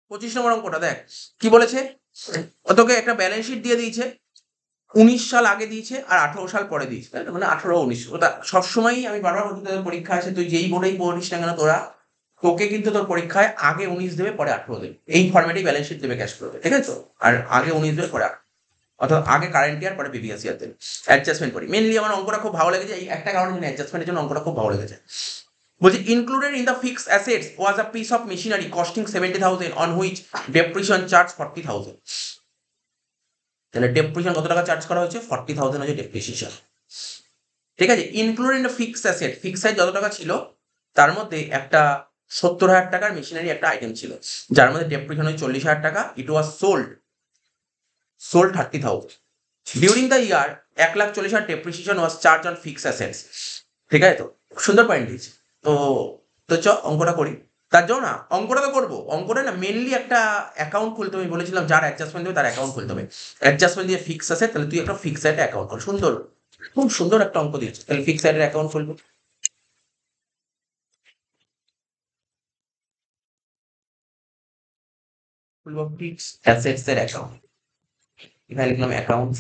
25 নম্বর অঙ্কটা দেখ কি বলেছে, তোকে একটা ব্যালেন্স শিট দিয়ে দিয়েছে, 19 সাল আগে দিয়েছে আর 18 সাল পরে দিয়েছে, তাই না? মানে 18 19, ওটা সবসময়ই আমি বারবার বলছি তোদের পরীক্ষা আছে, তুই যেই বোর্ডেই পড়িস না কেন তোরা, তোকে কিন্তু তোর পরীক্ষায় আগে 19 দেবে পরে 18 দেবে, এই ফর্মেটেই ব্যালেন্স শিট দেবে ক্যাশ ফ্লোতে, ঠিক আছে? আর আগে 19 দেবে পরে 18, অর্থাৎ আগে কারেন্ট ইয়ার পরে প্রিভিয়াস ইয়ার দেবে। অ্যাডজাস্টমেন্ট করি মেনলি, আমার অঙ্কটা খুব ভালো লেগেছে এই একটা কারণে, অ্যাডজাস্টমেন্টের জন্য অঙ্কটা খুব ভালো লেগেছে। বলছি included in the fixed assets was a piece of machinery costing 70,000 on which depreciation charge 40,000। তাহলে ডেপ্রিসিয়েশন কত টাকা চার্জ করা হয়েছে? 40,000 হচ্ছে ডেপ্রিসিয়েশন, ঠিক আছে? Included in the fixed asset, fixed যত টাকা ছিল তার মধ্যে একটা 70,000 টাকার মেশিনারি একটা আইটেম ছিল, যার মধ্যে ডেপ্রিসিয়েশন হচ্ছে 40,000 টাকা। It was sold 30,000 during the year. 1,40,000 depreciation was charge on fixed assets, ঠিক আছে? তো সুন্দর পয়েন্ট দিয়েছে। তো তো চ অঙ্কটা করি। তার জন্য না অঙ্কটা তো করবো, অঙ্কটা না মেনলি একটা অ্যাকাউন্ট খুলতে হবে, বলেছিলাম যার অ্যাডজাস্টমেন্ট দেবে তার অ্যাকাউন্ট খুলতে হবে। অ্যাডজাস্টমেন্ট দিয়ে ফিক্স আছে, তাহলে তুই একটা ফিক্স সাইডে অ্যাকাউন্ট কর। সুন্দর, খুব সুন্দর একটা অঙ্ক দিয়েছে। তাহলে ফিক্স সাইডের অ্যাকাউন্ট খুলবো, ফিক্স অ্যাসেটস এর অ্যাকাউন্ট। এখানে লিখলাম অ্যাকাউন্ট,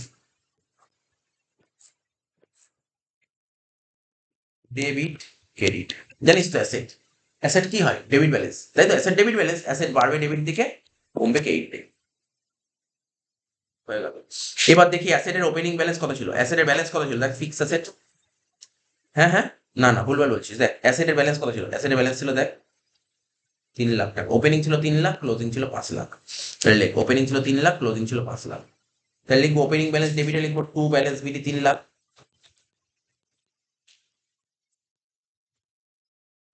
ডেবিট ক্রেডিট। জানিস তো অ্যাসেট, অ্যাসেট কি হয়? ডেবিট ব্যালেন্স, তাই তো? অ্যাসেট ডেবিট ব্যালেন্স, অ্যাসেট বাড়বে ডেবিট দিকে, কমবে ক্রেডিট দিকে, হয়ে গেল। এবার দেখি অ্যাসেটের ওপেনিং ব্যালেন্স কত ছিল, অ্যাসেটের ব্যালেন্স কত ছিল, দেখ ফিক্স অ্যাসেট, হ্যাঁ হ্যাঁ, না না ভুলভাল বলছিস, দেখ অ্যাসেটের ব্যালেন্স কত ছিল, অ্যাসেটের ব্যালেন্স ছিল দেখ 3 লাখ টাকা, ওপেনিং ছিল 3 লাখ, ক্লোজিং ছিল 5 লাখ। তাহলে লেখ ওপেনিং ছিল 3 লাখ, ক্লোজিং ছিল 5 লাখ। তাহলে লিখবো ওপেনিং ব্যালেন্স ডেবিটে লিখবো to balance BD 3 lakh,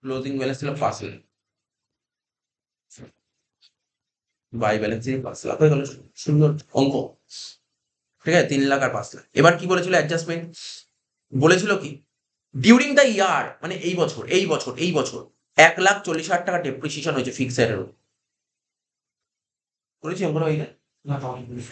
closing balance ছিল 5 লাখ, বাই ব্যালেন্স ছিল 5 লাখ, হয়ে গেল। সুন্দর অঙ্ক, ঠিক আছে? 3 লাখ আর 5 লাখ। এবার কি বলেছিল অ্যাডজাস্টমেন্ট, বলেছিল কি ডিউরিং দ্য ইয়ার, মানে এই বছর 1,40,000 টাকা ডেপ্রিসিয়েশন হয়েছে ফিক্সড এর, করেছি অঙ্কটা ওই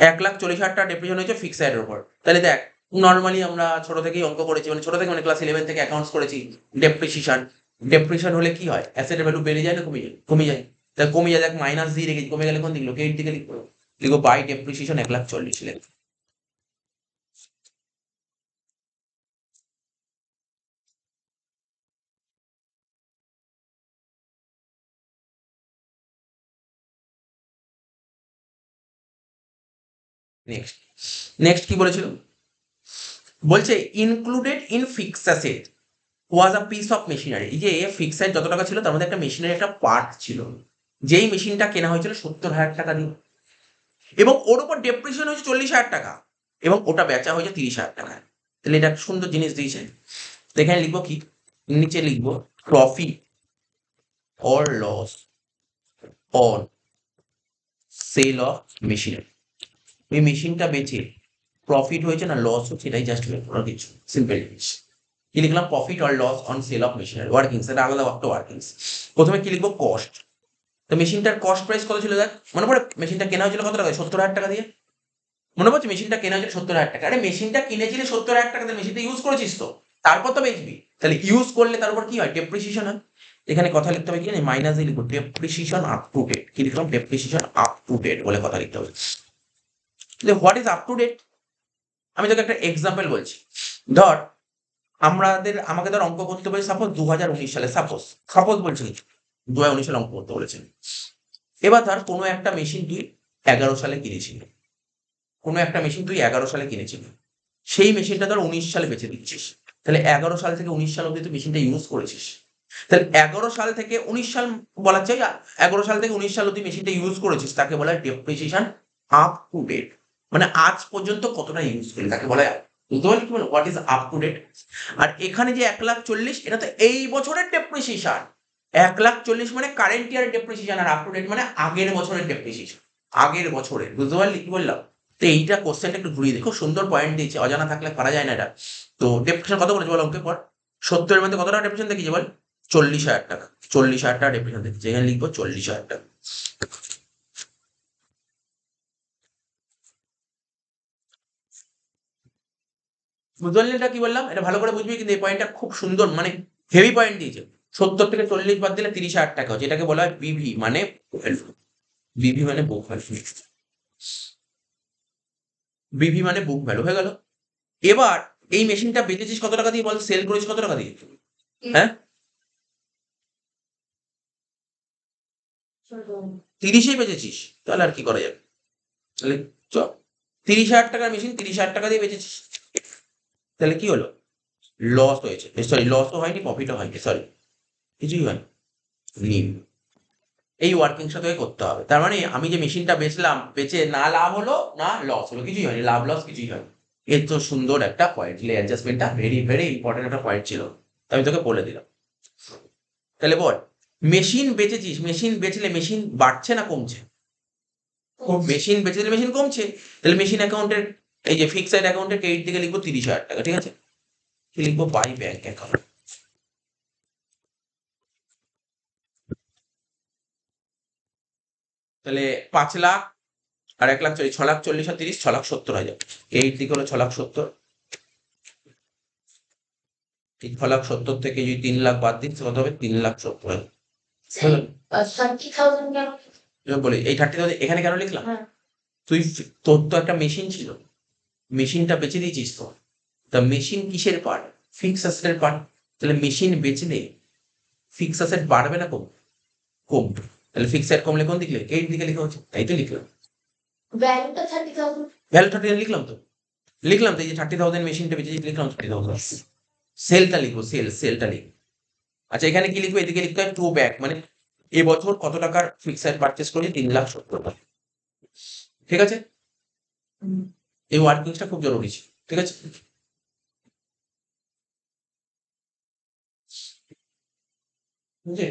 1,40,000 টাকা ডেপ্রিসিয়েশন হয়েছে ফিক্সড এর উপর। তাহলে দেখ নর্মালি আমরা ছোট থেকেই অঙ্ক করেছি, মানে ছোট থেকে মানে ক্লাস 11 থেকে অ্যাকাউন্টস করেছি। ডেপ্রিসিয়েশন, ডেপ্রিসিয়েশন হলে কি হয়? অ্যাসেটের ভ্যালু বেড়ে যায় না কমে যায়? কমে যায়। তাহলে কমে যায়, দেখ মাইনাস দিয়ে রেখেছি, কমে গেলে কোন দিকে ক্রেডিট দিকে লিখবো, লিখবো বাই ডেপ্রিসিয়েশন 1,40,000 লিখবো। নেক্সট, নেক্সট কি বলেছিল, বলছে included in fixed asset was a piece of machinery. এই যে ফিক্সড যত টাকা ছিল তার মধ্যে একটা মেশিনারি একটা পার্ট ছিল, যেই মেশিনটা কেনা হয়েছিল 70,000 টাকা দিয়ে, এবং ওর উপর ডেপ্রিসিয়েশন হয়েছে 40,000 টাকা, এবং ওটা বেচা হয়েছে 30,000 টাকায়। তাহলে এটা একটা সুন্দর জিনিস দিয়েছে। তো এখানে লিখবো কি, নিচে লিখবো profit or loss on sale of machinery. ওই মেশিনটা বেচে প্রফিট হয়েছে না লস হচ্ছে, এটাই জাস্ট কিছু সিম্পল জিনিস। কি লিখলাম? Profit or loss on sale of machinery, workings, এটা আলাদা একটা ওয়ার্কিংস। প্রথমে কি লিখবো? কস্ট। তো মেশিনটার কস্ট প্রাইস কত ছিল দেখ, মনে পড়ে? মেশিনটা কেনা হয়েছিল কত টাকা? 70,000 টাকা দিয়ে, মনে পড়ছে? মেশিনটা কেনা হয়েছিল 70,000 টাকা। আরে মেশিনটা কিনেছিলে 70,000 টাকা দিয়ে, মেশিনটা ইউজ করেছিস তো, তারপর তো বেচবি। তাহলে ইউজ করলে তার উপর কি হয়? ডেপ্রিসিয়েশন হয়। এখানে কথা লিখতে হবে কি জানি, মাইনাস দিয়ে লিখবো ডেপ্রিসিয়েশন আপ টু ডেট। কি লিখলাম? ডেপ্রিসিয়েশন আপ টু ডেট বলে কথা লিখতে হবে। What is up to date? আমি তোকে একটা এক্সাম্পল বলছি। ধর আমাকে ধর অঙ্ক করতে বলে সাপোজ 2019 সালে, সাপোজ সাপোজ বলছি 2019 সালে অঙ্ক করতে বলেছেন। এবার ধর কোনো একটা মেশিন তুই 11 সালে কিনেছিলি, কোনো একটা মেশিন তুই 11 সালে কিনেছিলি, সেই মেশিনটা ধর 19 সালে বেচে দিচ্ছিস। তাহলে 11 সাল থেকে 19 সাল অব্দি তুই মেশিনটা ইউজ করেছিস। তাহলে 11 সাল থেকে 19 সাল বলা চাই, 11 সাল থেকে 19 সাল অব্দি মেশিনটা ইউজ করেছিস, তাকে বলা হয় ডেপ্রিসিয়েশন আপ টু ডেট। মানে আজ পর্যন্ত কতটা ইউজ করলি তাকে বলা হয়, বুঝতে পারলি কি বলে what is up to date. আর এখানে যে 1,40,000, এটা তো এই বছরের ডেপ্রিসিয়েশন। 1,40,000 মানে কারেন্ট ইয়ারের ডেপ্রিসিয়েশন, আর আপ টু ডেট মানে আগের বছরের ডেপ্রিসিয়েশন, আগের বছরের। বুঝতে পারলি কি বললাম? তো এইটা কোশ্চেনটা একটু ঘুরিয়ে দিই, খুব সুন্দর পয়েন্ট দিয়েছে, অজানা থাকলে পারা যায় না এটা। তো ডেপ্রিসিয়েশন কত বলেছে বল অঙ্কের পর? 70-এর মধ্যে কত টাকা ডেপ্রিসিয়েশন দেখিয়েছে বল? 40,000 টাকা, 40,000 টাকা ডেপ্রিসিয়েশন দেখিয়েছে। এখানে লিখবো 40,000 টাকা। বুঝতে পারলি এটা কি বললাম? এটা ভালো করে বুঝবি, কিন্তু এই পয়েন্টটা খুব সুন্দর, মানে হেভি পয়েন্ট দিয়েছে। 70 থেকে 40 বাদ দিলে 30,000 টাকা হচ্ছে, এটাকে বলা হয় বিভি মানে বিভি মানে বুক ভ্যালু। বিভি মানে বুক ভ্যালু হয়ে গেল। এবার এই মেশিনটা বেচেছিস কত টাকা দিয়ে বল, সেল করেছিস কত টাকা দিয়ে? হ্যাঁ, 30-এই বেচেছিস, তাহলে আর কি করা যাবে? তাহলে চ 30,000 টাকার মেশিন 30,000 টাকা দিয়ে বেচেছিস, তাহলে কি হলো? লস হয়েছে, সরি লসও হয়নি, প্রফিটও হয়নি, সরি কিছুই হয়নি, নিল। এই ওয়ার্কিংসটা তোকে করতে হবে। তার মানে আমি যে মেশিনটা বেচলাম, বেচে না লাভ হলো না লস হলো, কিছুই হয়নি, লাভ লস কিছুই হয়নি। এর তো সুন্দর একটা পয়েন্ট, অ্যাডজাস্টমেন্টটা ভেরি ভেরি ইম্পর্টেন্ট একটা পয়েন্ট ছিল, আমি তোকে বলে দিলাম। তাহলে বল, মেশিন বেচেছিস, মেশিন বেচলে মেশিন বাড়ছে না কমছে? মেশিন বেচে দিলে মেশিন কমছে, তাহলে মেশিন অ্যাকাউন্টের এই যে ফিক্সড অ্যাকাউন্টের ক্রেডিট দিকে লিখবো 30,000 টাকা, ঠিক আছে? কি লিখবো? By bank account. তাহলে 5 লাখ আর 1 লাখ 40, 6,40,000 আর 30, 6,70,000। এই দিক হলো 6,70,000। এই 6,70,000 থেকে যদি 3 লাখ বাদ দিন, কত হবে? 3,70,000। বলি এই 30,000 এখানে কেন লিখলাম? তুই তোর তো একটা মেশিন ছিল, মেশিনটা বেচে দিয়েছিস তো, তা মেশিন কিসের পার্ট? ফিক্স অ্যাসেটের পার্ট। তাহলে মেশিন বেচলে ফিক্স অ্যাসেট বাড়বে না কমবে? কমবে। তাহলে ফিক্স অ্যাসেট কমলে কোন দিকে লিখে? এই দিকে লিখা হচ্ছে, তাই তো লিখলাম। ভ্যালুটা 30,000, ভ্যালু 30,000 লিখলাম তো, লিখলাম তো, এই যে 30,000 মেশিনটা বেচে লিখলাম 30,000। সেলটা লিখবো, সেলটা লিখবো। আচ্ছা, এখানে কি লিখবো? এদিকে লিখতে হয় টু ব্যাক, মানে এবছর কত টাকার ফিক্সড পারচেস করেছি? 3,70,000। ঠিক আছে, এই ওয়ার্কিংসটা খুব জরুরি ছিল, ঠিক আছে? বুঝলে,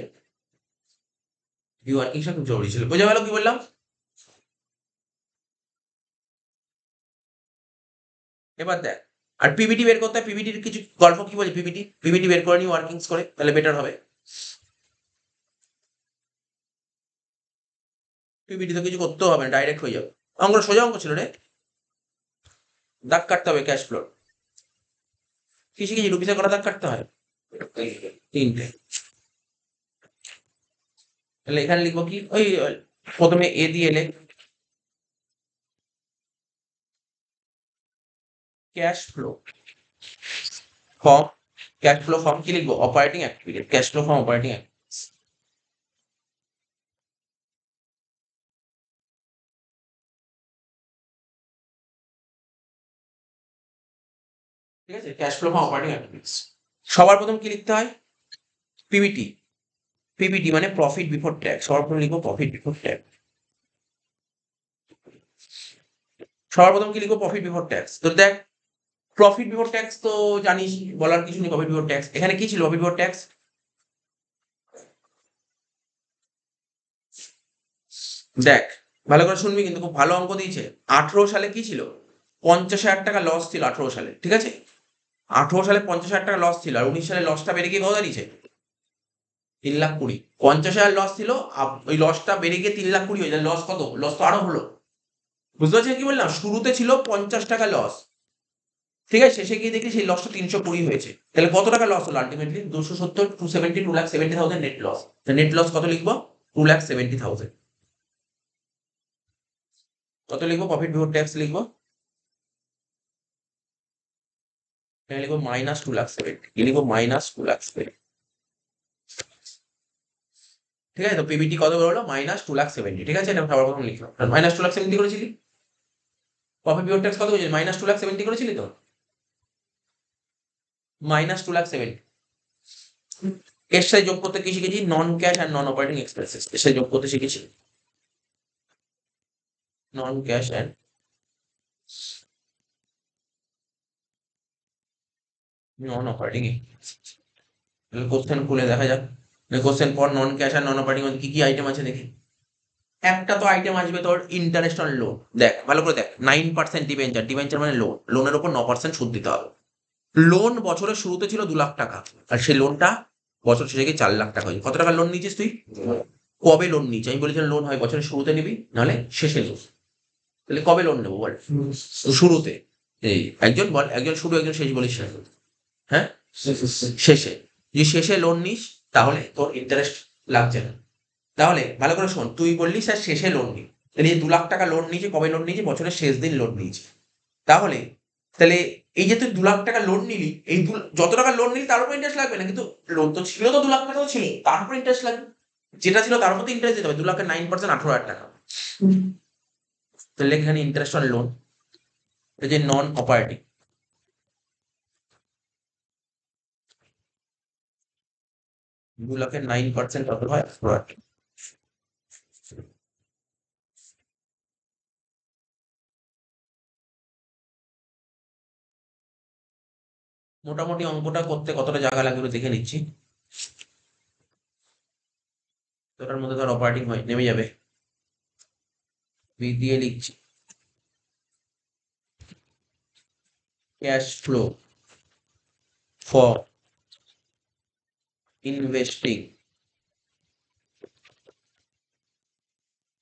এই ওয়ার্কিংসটা খুব জরুরি ছিল, বোঝা গেল কি বললাম? এবার দেখ, আর পিভিটি বের করতে হয়, পিভিটির কিছু গল্প কি বলে, পিভিটি বের করে নি ওয়ার্কিংস করে, তাহলে বেটার হবে। পিভিটি তো কিছু করতেও হবে না, ডাইরেক্ট হয়ে যাবে। অঙ্ক সোজা অঙ্ক ছিল রে, দাগ কাটতে হবে ক্যাশ ফ্লো। কি শিখেছি? রুপিসে কটা দাগ কাটতে হয়? 3টে। তাহলে এখানে লিখবো কি, ওই প্রথমে এ দিয়ে এলে cash flow form, cash flow form কি লিখবো? Operating activity, cash flow form operating. ঠিক আছে, cash flow from operating activities. সবার প্রথম কি লিখতে হয়? পিবিটি। পিবিটি মানে প্রফিট বিফোর ট্যাক্স, সবার প্রথম লিখবো প্রফিট বিফোর ট্যাক্স। সবার প্রথম কি লিখবো? Profit before tax. তো দেখ, প্রফিট বিফোর ট্যাক্স তো জানিস, বলার কিছু নেই। প্রফিট বিফোর ট্যাক্স এখানে কি ছিল? প্রফিট বিফোর ট্যাক্স, দেখ ভালো করে শুনবি, কিন্তু খুব ভালো অঙ্ক দিয়েছে। 18 সালে কি ছিল? 50,000 টাকা লস ছিল 18 সালে, ঠিক আছে? 18 সালে 50,000 টাকা লস ছিল, আর 19 সালে লসটা বেড়ে গিয়ে কত দাঁড়িয়েছে? 3,20,000। 50,000 লস ছিল, ওই লসটা বেড়ে গিয়ে 3,20,000 হয়ে যায়। লস কত? লস তো আরো হলো। বুঝতে পারছেন কি বললাম? শুরুতে ছিল 50 টাকা লস, ঠিক আছে, শেষে গিয়ে দেখি সেই লসটা 320 হয়েছে। তাহলে কত টাকা লস হলো ultimately? 270, 270, 2,70,000 net loss. Net loss কত লিখবো? 2,70,000। কত লিখবো? প্রফিট বিফোর ট্যাক্স লিখবো, এখানে লিখবো মাইনাস 2,70,000, কি লিখবো? মাইনাস 2,70,000। ঠিক আছে, তো পিবিটি কত হলো? মাইনাস 2,70,000, ঠিক আছে? এটা সবার প্রথম লিখলাম, মাইনাস 2,70,000 করেছিলি। প্রফিট বিফোর ট্যাক্স কত হয়েছে? মাইনাস 2,70,000 করেছিলি তো, মাইনাস 2,70,000। এর সাথে যোগ করতে কি শিখেছি? নন ক্যাশ আর নন অপারেটিং এক্সপেন্সেস, এর সাথে যোগ করতে শিখেছি non cash and non operating. Question খুলে দেখা যাক। কোশ্চেন পর নন ক্যাশ আর নন অপারেটিং কি কি আইটেম আছে দেখি। একটা তো আইটেম আসবে তোর ইন্টারেস্ট অন লোন। দেখ ভালো করে দেখ, 9% ডিবেঞ্চার, ডিবেঞ্চার মানে লোন, লোনের উপর 9% সুদ দিতে হবে। লোন বছরের শুরুতে ছিল 2 লাখ টাকা, আর সেই লোনটা বছর শেষে গিয়ে 4 লাখ টাকা হয়েছে। কত টাকা লোন নিয়েছিস তুই? কবে লোন নিয়েছিস? আমি বলেছিলাম লোন হয় বছরের শুরুতে নিবি, নাহলে শেষে নিবি। তাহলে কবে লোন নেবো বল? শুরুতে। এই একজন বল, একজন শুরু একজন শেষ বলিস না। হ্যাঁ, শেষে। যদি শেষে লোন নিস তাহলে তোর ইন্টারেস্ট লাগছে না। তাহলে ভালো করে শোন, তুই বললি স্যার শেষে লোন নিই, তাহলে এই 2 লাখ টাকা লোন নিয়েছি, কবে লোন নিয়েছি? বছরের শেষ দিন লোন নিয়েছি। তাহলে তাহলে এই যে তুই 2 লাখ টাকা লোন নিলি, এই যত টাকা লোন নিলি তার উপর ইন্টারেস্ট লাগবে না, কিন্তু লোন তো ছিল, তো 2 লাখ টাকা তো ছিল, তার উপর ইন্টারেস্ট লাগবে। যেটা ছিল তার উপর ইন্টারেস্ট দিতে হবে। 2 লাখের 9% 18,000 টাকা। তাহলে এখানে ইন্টারেস্ট অন লোন, এই যে নন অপারেটিং, দু লাখের 9% কত হয়? 18,000। মোটামুটি অঙ্কটা করতে কতটা জায়গা লাগবে দেখে নিচ্ছি। ওটার মধ্যে ধর অপারেটিং হয়, নেমে যাবে, বি দিয়ে লিখছি cash flow for investing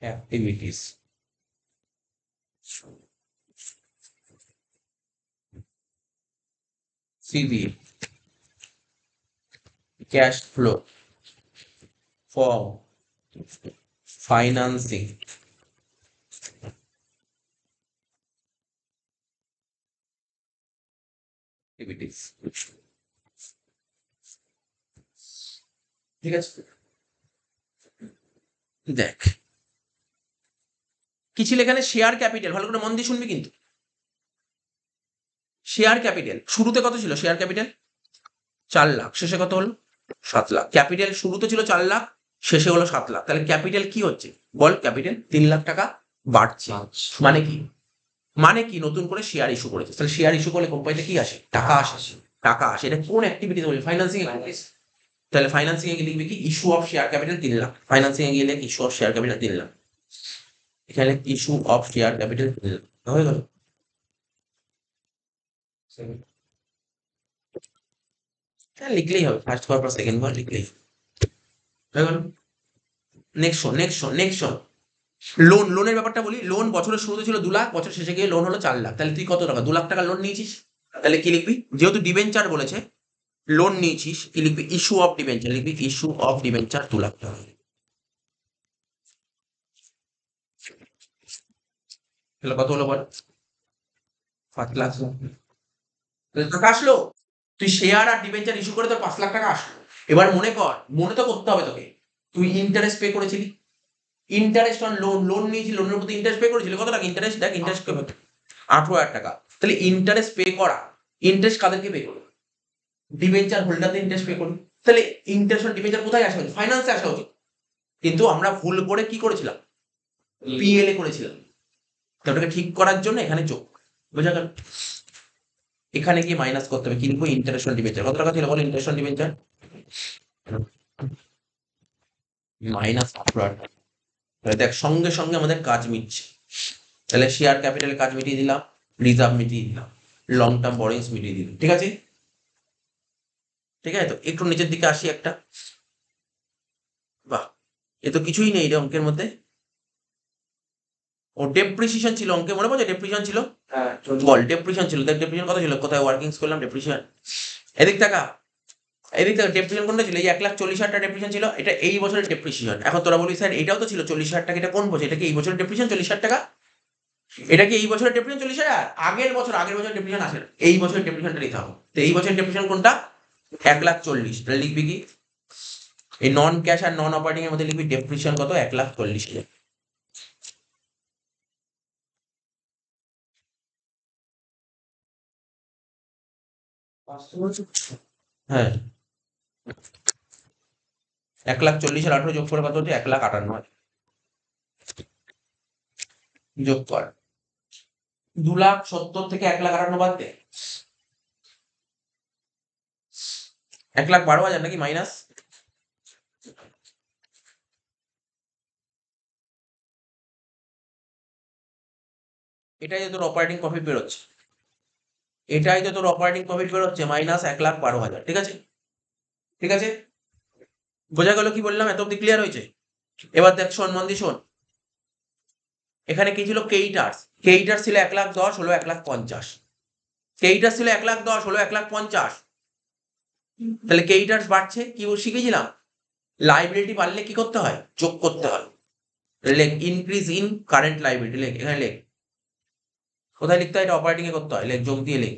activities. CB cash flow for financing activities. ঠিক আছে, দেখ কি ছিল এখানে? শেয়ার ক্যাপিটাল, ভালো করে মন দিয়ে শুনবি কিন্তু। শেয়ার ক্যাপিটাল শুরুতে কত ছিল? শেয়ার ক্যাপিটাল 4 লাখ, শেষে কত হলো? 7 লাখ। ক্যাপিটাল শুরুতে ছিল 4 লাখ, শেষে হলো 7 লাখ। তাহলে ক্যাপিটাল কি হচ্ছে বল? ক্যাপিটাল 3 লাখ টাকা বাড়ছে। মানে কি? মানে কি? নতুন করে শেয়ার ইস্যু করেছে। তাহলে শেয়ার ইস্যু করলে কোম্পানিতে কি আসে? টাকা আসে। টাকা আসে। এটা কোন অ্যাক্টিভিটি বলি? Financing activities. তাহলে ফাইন্যান্সিং এ লিখবি কি? Issue of share capital 3 lakh. Financing এ গিয়ে issue of share capital 3 lakh. এখানে issue of share capital 3 lakh হয়ে গেল। হ্যাঁ, লিখলেই হবে, ফার্স্ট করার পর সেকেন্ড বার লিখলেই হয়ে গেল। নেক্সট শোন, নেক্সট শোন, নেক্সট শোন। লোন, লোনের ব্যাপারটা বলি। লোন বছরের শুরুতে ছিল 2 লাখ, বছর শেষে গিয়ে লোন হলো 4 লাখ। তাহলে তুই কত টাকা? 2 লাখ টাকা লোন নিয়েছিস। তাহলে কি লিখবি? যেহেতু ডিবেঞ্চার বলেছে, লোন নিয়েছিস, কি লিখবি? ইস্যু অফ ডিবেঞ্চার লিখবি। ইস্যু অফ ডিবেঞ্চার 2 লাখ টাকা। তাহলে কত হলো বল? 5 লাখ। তাহলে টাকা আসলো। তুই শেয়ার আর ডিবেঞ্চার ইস্যু করে তোর 5 লাখ টাকা আসলো। এবার মনে কর, মনে তো করতে হবে তোকে, তুই ইন্টারেস্ট পে করেছিলি। ইন্টারেস্ট অন লোন, লোন নিয়েছি, লোনের প্রতি ইন্টারেস্ট পে করেছিলি। কত টাকা ইন্টারেস্ট? দেখ ইন্টারেস্ট 18,000 টাকা। তাহলে ইন্টারেস্ট পে করা, ইন্টারেস্ট কাদেরকে পে করবে? ডিবেঞ্চার হোল্ডারদের ইন্টারেস্ট পে করবে। তাহলে ইন্টারেস্ট অন ডিবেঞ্চার কোথায় আসা উচিত? ফাইন্যান্সে আসা উচিত। কিন্তু আমরা ভুল করে কি করেছিলাম? পিএল এ করেছিলাম। তো ওটাকে ঠিক করার জন্য এখানে যোগ, বোঝা গেল? এখানে গিয়ে মাইনাস করতে হবে। কি লিখবো? Interest on debenture. কত টাকা ছিল বলো ইন্টারেস্ট অন ডিবেঞ্চার? মাইনাস 18,000। তাহলে দেখ সঙ্গে সঙ্গে আমাদের কাজ মিটছে। তাহলে শেয়ার ক্যাপিটালের কাজ মিটিয়ে দিলাম, রিজার্ভ মিটিয়ে দিলাম, লং টার্ম বরোইংস মিটিয়ে দিলাম। ঠিক আছে, ঠিক আছে। তো একটু নিচের দিকে আসি একটা। বাহ, এ তো কিছুই নেই রে অঙ্কের মধ্যে। ও ডেপ্রিসিয়েশন ছিল অঙ্কে, মনে পড়ছে? ডেপ্রিসিয়েশন ছিল, বল ডেপ্রিসিয়েশন ছিল। দেখ ডেপ্রিসিয়েশন কত ছিল? কোথায় ওয়ার্কিংস করলাম ডেপ্রিসিয়েশন? এদিক টাকা, এদিক টাকা। ডেপ্রিসিয়েশন কোনটা ছিল? এই 1,40,000 টাকা ডেপ্রিসিয়েশন ছিল। এটা এই বছরের ডেপ্রিসিয়েশন। এখন তোরা বলবি স্যার এটাও তো ছিল 40,000 টাকা, এটা কোন বছর? এটা কি এই বছরের ডেপ্রিসিয়েশন 40,000 টাকা? এটা কি এই বছরের ডেপ্রিসিয়েশন 40,000? আগের বছর, আগের বছর ডেপ্রিসিয়েশন আসে না। এই বছরের ডেপ্রিসিয়েশনটা নিতে হবে। তো এই বছরের ডেপ্রিসিয়েশন কোনটা? 1,40,000। তাহলে লিখবি কি? এই নন ক্যাশ আর নন অপারেটিং এর মধ্যে লিখবি ডেপ্রিসিয়েশন কত? 1,40,000। হ্যাঁ, 1,40,000 আর 18 যোগ করে কত হচ্ছে? 1,58,000। যোগ কর। 2,70,000 থেকে 1,58,000 বাদ দে। 1,12,000 নাকি মাইনাস? এটাই তো তোর অপারেটিং প্রফিট বেরোচ্ছে। এটাই তো তোর অপারেটিং প্রফিট বেরোচ্ছে, মাইনাস 1,12,000। ঠিক আছে, ঠিক আছে, বোঝা গেল কি বললাম? এত অব্দি ক্লিয়ার হয়েছে? এবার দেখ শোন, মন দিয়ে শোন। এখানে কি ছিল? কেইটার্স। কেইটার্স ছিল 1,10,000, হলো 1,50,000। ক্রেডিটার্স ছিল 1,10,000 হলো 1,50,000। তাহলে ক্রেডিটার্স বাড়ছে, কি শিখেছিলাম? লাইবিলিটি বাড়লে কি করতে হয়? যোগ করতে হয়। লেখ ইনক্রিজ ইন কারেন্ট লাইবিলিটি, লেখ এখানে লেখ। কোথায় লিখতে হয়? এটা অপারেটিং এ করতে হয়, লেখ যোগ দিয়ে লেখ।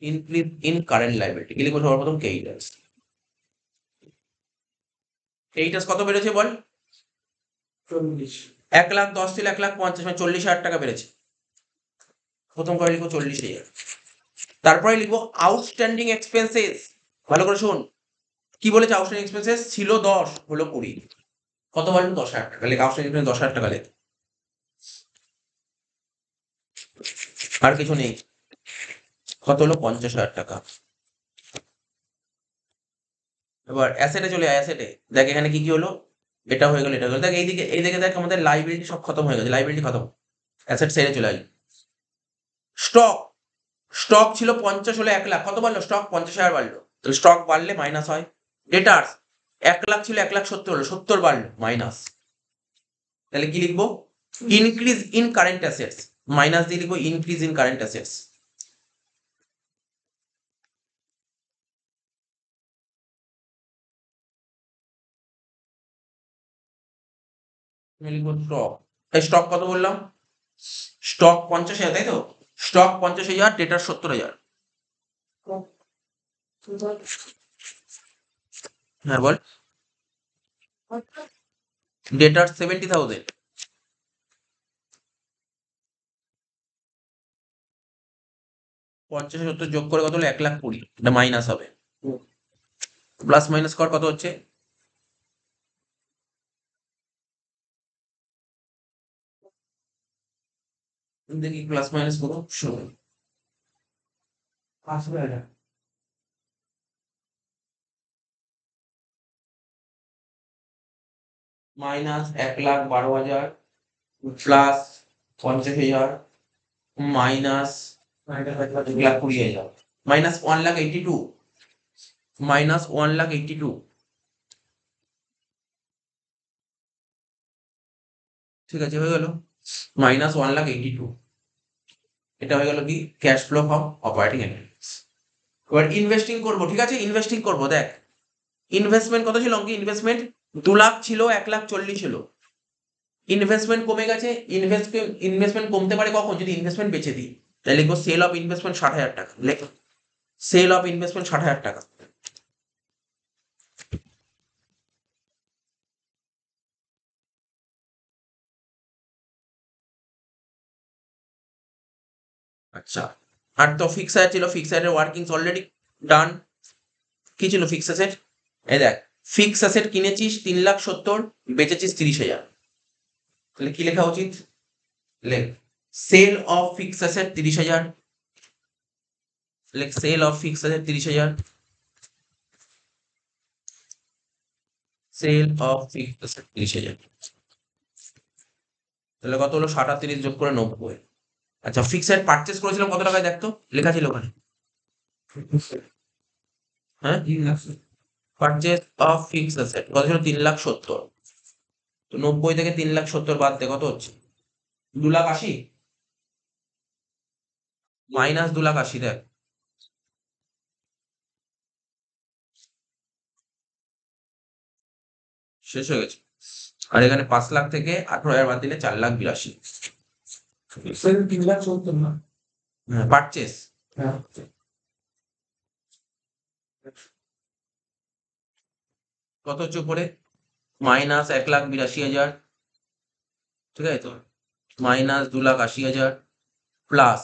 ইনক্রিজ ইন কারেন্ট লাইবিলিটি কি লিখবো সর্বপ্রথম? ক্রেডিটার্স। ক্রেডিটার্স কত বেড়েছে বল? 1,10,000 ছিল 1,50,000, মানে 40,000 টাকা বেড়েছে। প্রথম করে লিখবো 40,000। তারপরে লিখবো আউটস্ট্যান্ডিং এক্সপেন্সেস। ভালো করে শোন, কি বলেছে? আউটস্ট্যান্ডিং এক্সপেন্সেস ছিল 10, হলো 20। কত বললো? 10,000 টাকা। লেখ আউটস্ট্যান্ডিং এক্সপেন্স 10,000 টাকা লেখ। আর কিছু নেই। কত হলো? 50,000 টাকা। এবার অ্যাসেটে চলে আয়, অ্যাসেটে দেখ এখানে কি কি হলো। এটা হয়ে গেল, এটা হয়ে গেল। দেখ এইদিকে দেখ, আমাদের লাইবিলিটি সব খতম হয়ে গেছে, লাইবিলিটি খতম। অ্যাসেট সেরে চলে আসবে। স্টক, স্টক ছিল 50, হলো 1,00,000। কত বাড়লো? স্টক 50,000 বাড়লো। তাহলে স্টক বাড়লে মাইনাস হয়। ডেটার্স 1,00,000 ছিল 1,70,000 হলো, 70 বাড়লো, মাইনাস। তাহলে কি লিখবো? Increase in current assets, minus দিয়ে লিখবো ইনক্রিজ ইন কারেন্ট অ্যাসেটস। লিখবো স্টক। এই স্টক কত বললাম? স্টক 50,000, তাই তো? স্টক 50,000, ডেটার 70,000। হ্যাঁ বল। ডেটার 70,000। 50 70 যোগ করে কত হলো? 1,20,000। এটা মাইনাস হবে। প্লাস মাইনাস কর, কত হচ্ছে? দেখি প্লাস মাইনাস করো। Minus 1,12,000 plus 50,000 minus 1,20,000 minus 1,82,000 minus 1,82,000। ঠিক আছে, হয়ে গেল মাইনাস 1,82,000। এটা হয়ে গেল কি? Cash flow from operating activities. এবার ইনভেস্টিং করবো, ঠিক আছে? ইনভেস্টিং করবো। দেখ ইনভেস্টমেন্ট কত ছিল অঙ্কে? ইনভেস্টমেন্ট 2,00,000 ছিল, 1,40,000 ছিল। ইনভেস্টমেন্ট কমে গেছে। ইনভেস্টমেন্ট কমতে পারে কখন? যদি ইনভেস্টমেন্ট বেচে দিই। তাই লিখবো সেল অফ ইনভেস্টমেন্ট 60,000 টাকা। লেখ সেল অফ ইনভেস্টমেন্ট 60,000 টাকা। আচ্ছা, আর তো ফিক্স অ্যাসেট ছিল, ফিক্স অ্যাসেটের ওয়ার্কিংস অলরেডি ডান। কি ছিল ফিক্স অ্যাসেট? এই দেখ, ফিক্স অ্যাসেট কিনেছিস 3,70,000, বেচেছিস 30,000। তাহলে কি লেখা উচিত? লেখ সেল অফ ফিক্স অ্যাসেট 30,000। লেখ sale of fix asset 30,000। Sale of fix asset 30,000। তাহলে কত হলো? 37 যোগ করে 90। আচ্ছা, ফিক্স অ্যাসেট পারচেস করেছিলাম কত টাকায়? দেখতো লেখা ছিল ওখানে। হ্যাঁ, পারচেস অফ ফিক্স অ্যাসেট কত ছিল? 3,70,000। তো 90 থেকে 3,70,000 বাদ দে, কত হচ্ছে? 2,80,000 মাইনাস 2,80,000। দেখ শেষ হয়ে গেছে। আর এখানে 5,00,000 থেকে 18,000 বাদ দিলে 4,82,000। 3,70,000 না? হ্যাঁ, পারচেস। হ্যাঁ, কত হচ্ছে উপরে? মাইনাস 1,82,000। ঠিক আছে তো? Minus 2,80,000 plus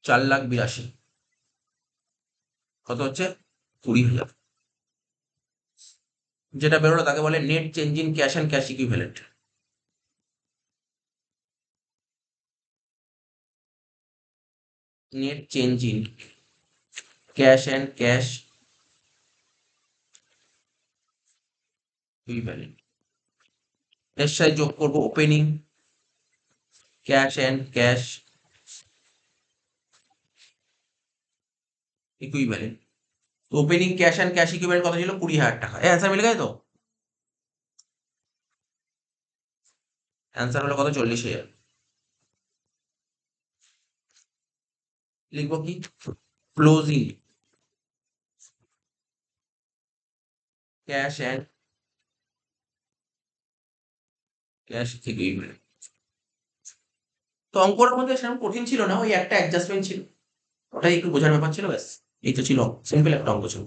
4,82,000। কত হচ্ছে? 20,000। যেটা বেরোলো তাকে বলে net change in cash and cash equivalent. Net change in cash and cash equivalent. এর সাথে যোগ করবো opening cash and cash equivalent. Opening cash and cash equivalent কত ছিল? 20,000 টাকা। অ্যান্সার মিলে গেছে তো? অ্যান্সার হলো কত? 40,000। লিখবো কি? ক্লোজিং ক্যাশ অ্যান্ড ক্যাশ থেকে। তো অঙ্কটার মধ্যে সেরকম কঠিন ছিল না, ওই একটা অ্যাডজাস্টমেন্ট ছিল, ওটাই একটু বোঝার ব্যাপার ছিল, ব্যাস। এই তো ছিল, সিম্পল একটা অঙ্ক ছিল।